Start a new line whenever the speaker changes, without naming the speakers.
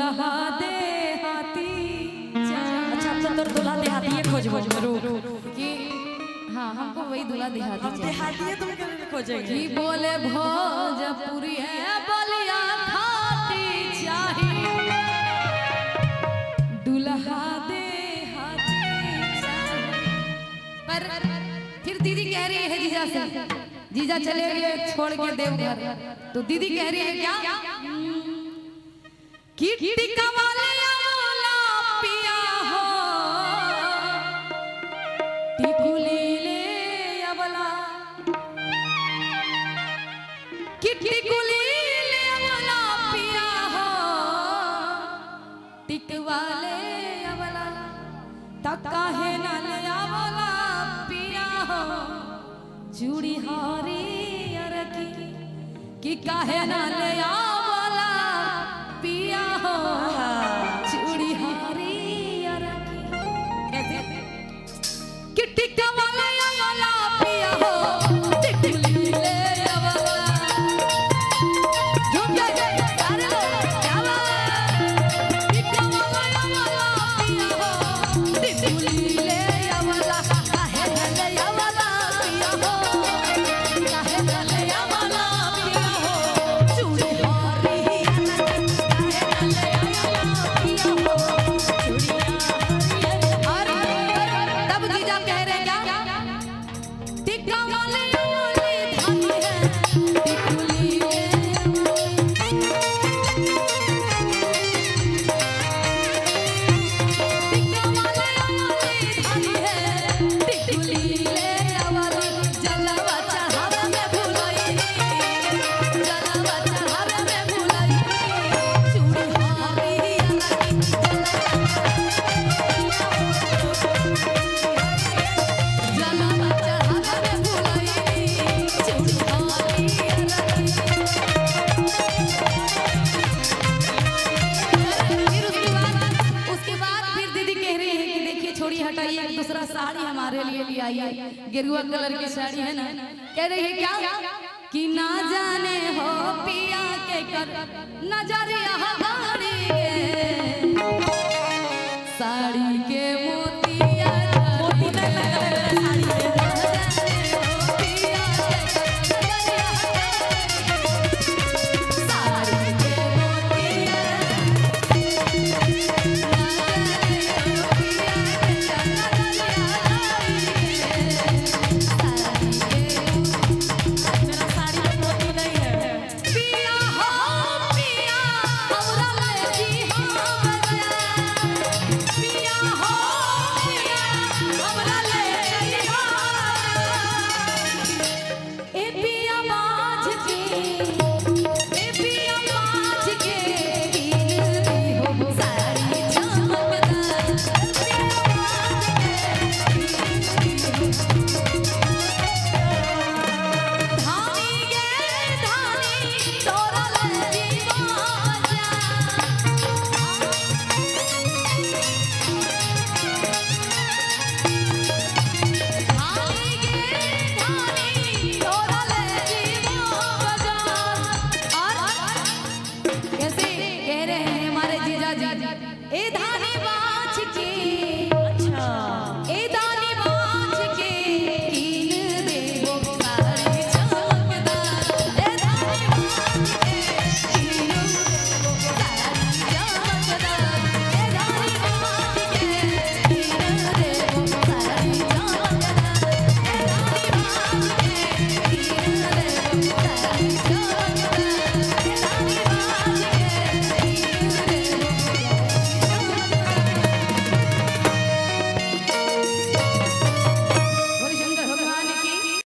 दुल्हा दे हाथी। अच्छा तो तोर दुल्हा दे हाथी खोजबो कि हाँ हमको वही दुल्हा दे हाथी चाहिए।
देहाती तुम खोजेंगे
कि बोले भोजपुरी है बलिया खाती चाहिए दुल्हा दे हाथी चाहिए। पर फिर दीदी कह रही है जीजा से, जीजा चले गए छोड़ के देवघर, तो दीदी कह रही है क्या कि टिका वाले वाला पिया हो टिकुली ले अबला कि टिकुली ले अबला पिया हो टिकवाले अबला तक्का है ना ले अबला पिया हो चूड़ी हारी अरकी कि काहे ना ले आवला पिया हो चूड़ी हारी अरकी कैसे कि टिक्का वाला आवला पिया हो टिकली ले आवला झूम जा सारे लोग क्या बात टिक्का वाला आवला पिया हो टिकली ले आवला काहे ना ले आवला पिया हो काहे ना ले आवला पिया हो चूड़ी हारी तब जीजा कह रहे क्या टिक्का वाले वाली धानी है टिकुली ले टिक्का वाले वाली धानी है टिकुली ले वाली जलवा चढ़ावे में भुलाई जलवा चढ़ावे में भुलाई चूड़ी हारी जलवा चढ़ावे में भुलाई चूड़ी हारी फिर उसके बाद फिर दीदी कह रही है कि देखिए छोड़ी हटाइए दूसरा साड़ी हमारे लिए ले आइए गेरुआ कलर की साड़ी है ना। कह रही है क्या कि ना जाने हो पिया के कर नजरिया